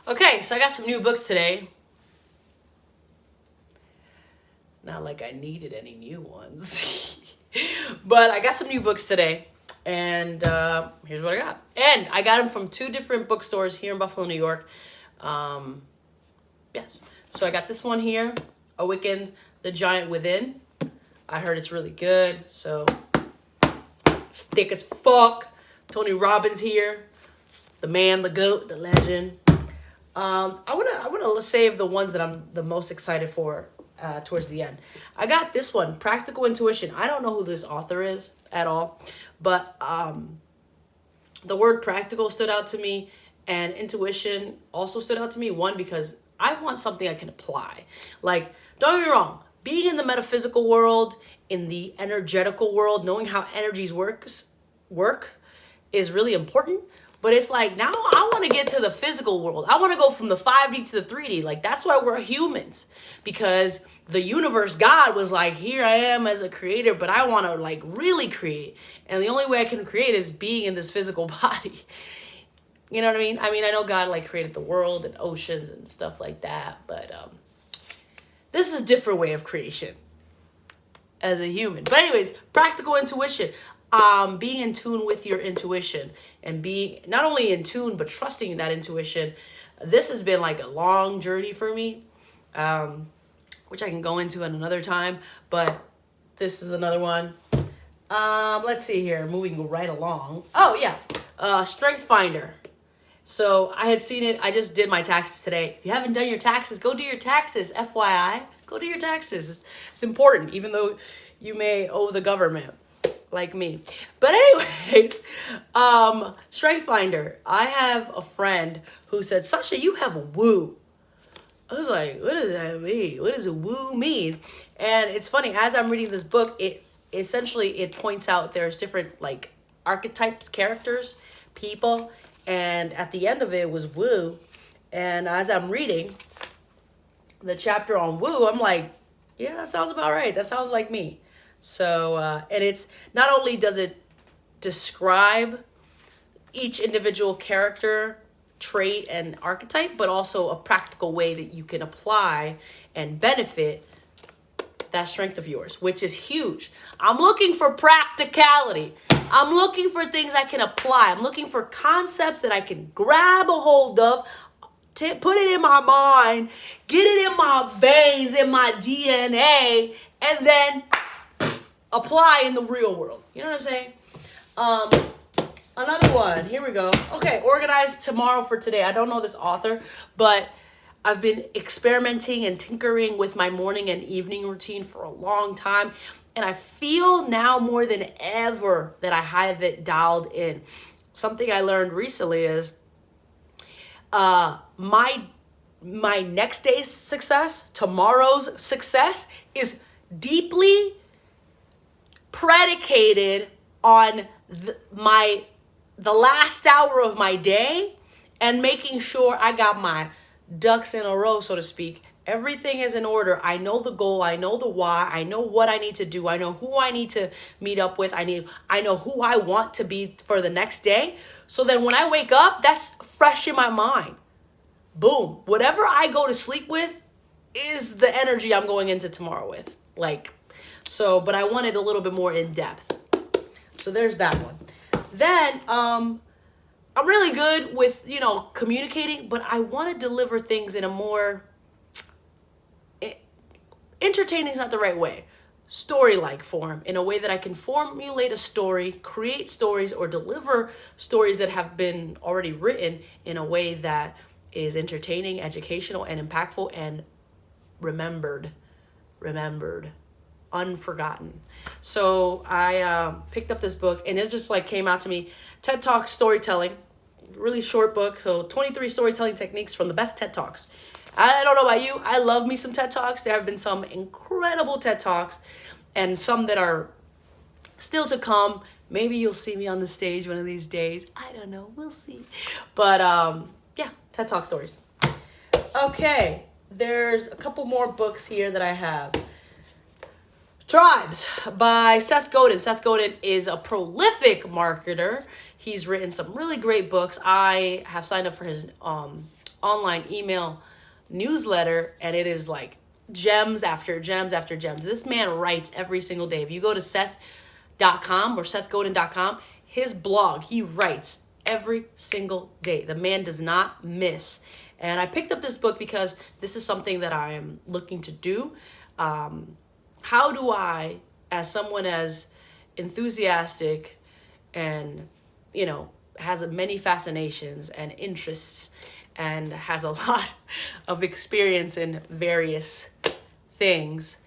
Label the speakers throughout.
Speaker 1: Okay, so I got some new books today. Not like I needed any new ones. But I got some new books today. And here's what I got. And I got them from two different bookstores here in Buffalo, New York. Yes. So I got this one here, Awaken the Giant Within. I heard it's really good. So it's thick as fuck. Tony Robbins here. The man, the goat, the legend. I wanna save the ones that I'm the most excited for towards the end. I got this one, Practical Intuition. I don't know who this author is at all, but the word practical stood out to me, and intuition also stood out to me. One, because I want something I can apply. Like, don't get me wrong, being in the metaphysical world, in the energetical world, knowing how energies work is really important. But it's like, now I want to get to the physical world. I want to go from the 5D to the 3D. Like, that's why we're humans. Because the universe, God was like, here I am as a creator, but I want to like really create. And the only way I can create is being in this physical body. You know what I mean? I mean, I know God like created the world and oceans and stuff like that. But this is a different way of creation as a human. But anyways, Practical Intuition. Being in tune with your intuition and being not only in tune, but trusting that intuition. This has been like a long journey for me, which I can go into at another time, but this is another one. Let's see here, moving right along. Oh yeah, Strength Finder. So I had seen it. I just did my taxes today. If you haven't done your taxes, go do your taxes. FYI, go do your taxes. It's important, even though you may owe the government. Like me. But anyways, Strength Finder. I have a friend who said, Sasha, you have a woo. I was like, what does that mean? What does a woo mean? And it's funny, as I'm reading this book, it points out there's different like archetypes, characters, people, and at the end of it was woo. And as I'm reading the chapter on woo, I'm like, yeah, that sounds about right. That sounds like me. So, and it's not only does it describe each individual character, trait, and archetype, but also a practical way that you can apply and benefit that strength of yours, which is huge. I'm looking for practicality. I'm looking for things I can apply. I'm looking for concepts that I can grab a hold of, put it in my mind, get it in my veins, in my DNA, and then apply in the real world. You know what I'm saying? Another one. Here we go. Okay, Organize Tomorrow for Today. I don't know this author, but I've been experimenting and tinkering with my morning and evening routine for a long time. And I feel now more than ever that I have it dialed in. Something I learned recently is my next day's success, tomorrow's success, is deeply predicated on the last hour of my day and making sure I got my ducks in a row, so to speak. Everything is in order. I know the goal. I know the why. I know what I need to do. I know who I need to meet up with. I know who I want to be for the next day. So then when I wake up, that's fresh in my mind. Boom. Whatever I go to sleep with is the energy I'm going into tomorrow with. So, but I wanted a little bit more in depth. So there's that one. Then, I'm really good with, communicating, but I want to deliver things in a more, entertaining is not the right way, story-like form, in a way that I can formulate a story, create stories, or deliver stories that have been already written in a way that is entertaining, educational, and impactful, and remembered, unforgotten. So I picked up this book, and it just came out to me. TED Talk Storytelling, really short book. So 23 storytelling techniques from the best TED Talks. I don't know about you. I love me some TED Talks. There have been some incredible TED Talks, and some that are still to come. Maybe you'll see me on the stage one of these days. I don't know. We'll see. But yeah, TED Talk stories. Okay, there's a couple more books here that I have. Tribes by Seth Godin. Seth Godin is a prolific marketer. He's written some really great books. I have signed up for his online email newsletter, and it is like gems after gems after gems. This man writes every single day. If you go to Seth.com or SethGodin.com, his blog, he writes every single day. The man does not miss. And I picked up this book because this is something that I am looking to do. How do I, as someone as enthusiastic and, has many fascinations and interests and has a lot of experience in various things,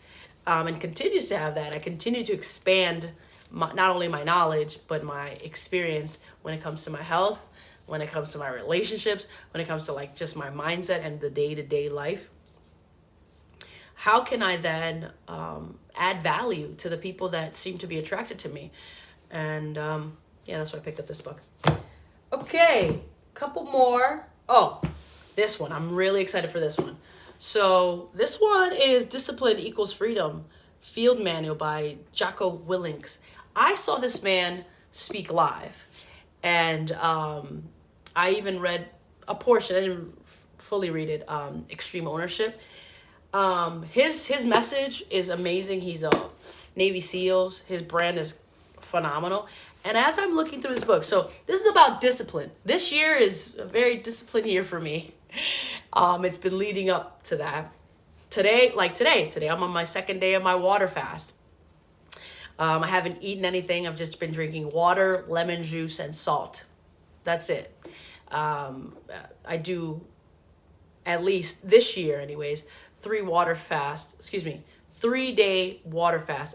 Speaker 1: and continues to have that. I continue to expand not only my knowledge, but my experience when it comes to my health, when it comes to my relationships, when it comes to like just my mindset and the day-to-day life. How can I then add value to the people that seem to be attracted to me? And that's why I picked up this book. Okay, couple more. Oh, this one. I'm really excited for this one. So this one is Discipline Equals Freedom, Field Manual by Jocko Willink. I saw this man speak live, and I even read a portion. I didn't fully read it. Extreme Ownership. His message is amazing. He's a Navy SEALs. His brand is phenomenal. And as I'm looking through this book, so this is about discipline. This year is a very disciplined year for me. It's been leading up to that. Today I'm on my second day of my water fast. I haven't eaten anything. I've just been drinking water, lemon juice, and salt. That's it. I do, at least this year anyways, 3-day water fast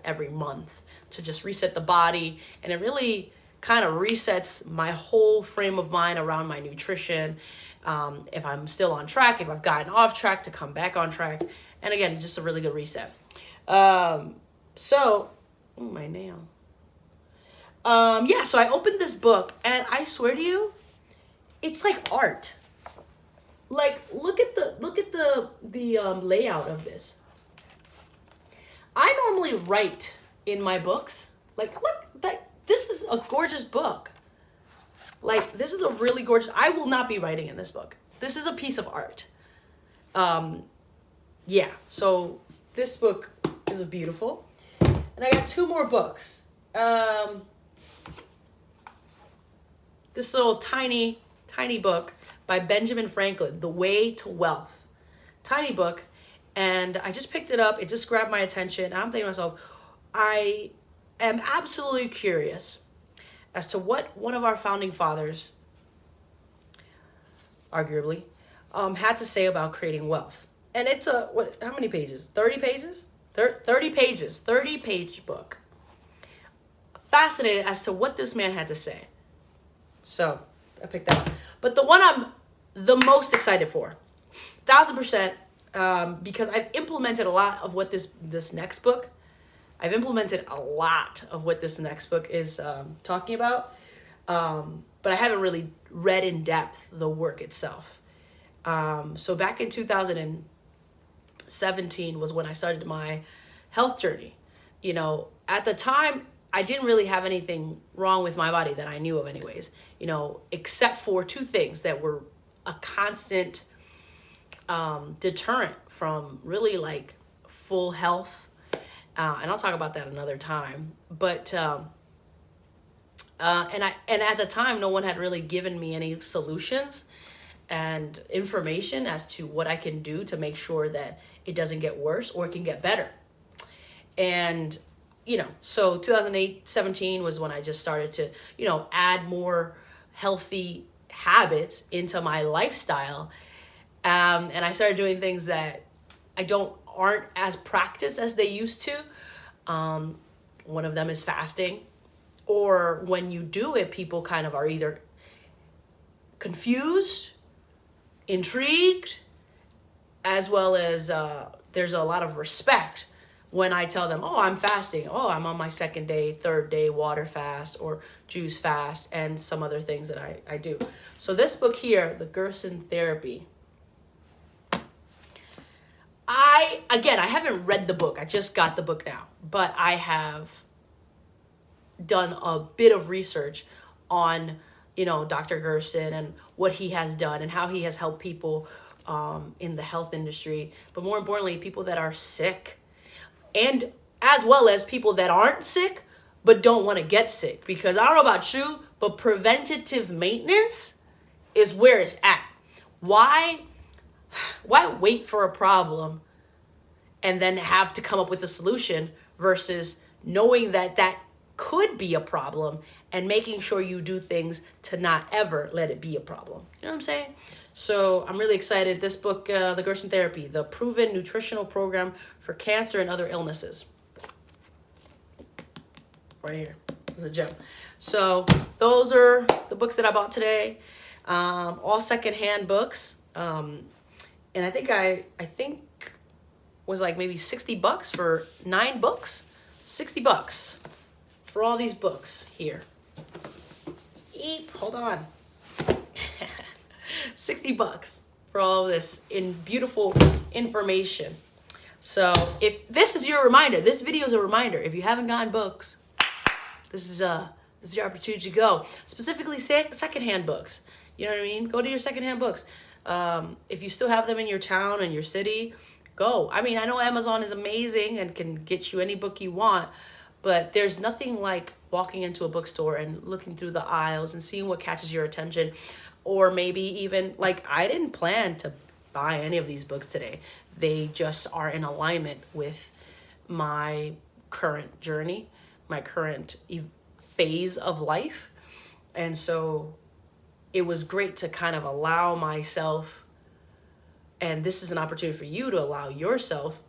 Speaker 1: every month to just reset the body. And it really kind of resets my whole frame of mind around my nutrition. If I'm still on track, if I've gotten off track, to come back on track. And again, just a really good reset. My nail. So I opened this book, and I swear to you, it's like art. Like, look at the layout of this. I normally write in my books. Like, look, this is a gorgeous book. Like, this is a really gorgeous. I will not be writing in this book. This is a piece of art. So this book is beautiful. And I got 2 more books. This little tiny book by Benjamin Franklin, The Way to Wealth. Tiny book. And I just picked it up. It just grabbed my attention. And I'm thinking to myself, I am absolutely curious as to what one of our founding fathers, arguably, had to say about creating wealth. And it's how many pages? 30 pages? 30 pages, 30-page book. Fascinated as to what this man had to say. So I picked that up. But the one I'm the most excited for, 1000%, because I've implemented a lot of what this next book, I've implemented a lot of what this next book is talking about, but I haven't really read in depth the work itself. So back in 2017 was when I started my health journey. At the time, I didn't really have anything wrong with my body that I knew of anyways, except for 2 things that were a constant deterrent from really like full health. And I'll talk about that another time. But and at the time, no one had really given me any solutions and information as to what I can do to make sure that it doesn't get worse or it can get better. And so 2017 was when I just started to add more healthy habits into my lifestyle, and I started doing things that aren't as practiced as they used to. One of them is fasting, or when you do it, people kind of are either confused, intrigued, as well as there's a lot of respect when I tell them, oh, I'm fasting, oh, I'm on my 2nd day, 3rd day water fast or juice fast, and some other things that I do. So this book here, The Gerson Therapy, I haven't read the book. I just got the book now, but I have done a bit of research on Dr. Gerson and what he has done and how he has helped people in the health industry, but more importantly, people that are sick, and as well as people that aren't sick but don't want to get sick. Because I don't know about you, but preventative maintenance is where it's at. Why wait for a problem and then have to come up with a solution versus knowing that that could be a problem and making sure you do things to not ever let it be a problem. You know what I'm saying? So I'm really excited. This book, The Gerson Therapy, the proven nutritional program for cancer and other illnesses. Right here. It's a gem. So those are the books that I bought today. All secondhand books. And I think was like maybe $60 for 9 books. $60 for all these books here. Hold on. $60 for all of this in beautiful information. So if this is your reminder, this video is a reminder. If you haven't gotten books, this is your opportunity to go. Specifically secondhand books. You know what I mean? Go to your secondhand books. If you still have them in your town and your city, go. I mean, I know Amazon is amazing and can get you any book you want, but there's nothing like walking into a bookstore and looking through the aisles and seeing what catches your attention. Or maybe even, like, I didn't plan to buy any of these books today. They just are in alignment with my current journey, my current phase of life. And so it was great to kind of allow myself, and this is an opportunity for you to allow yourself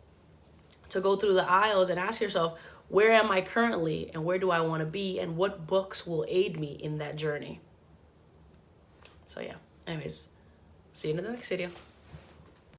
Speaker 1: to go through the aisles and ask yourself, where am I currently and where do I want to be, and what books will aid me in that journey? So yeah, anyways, see you in the next video.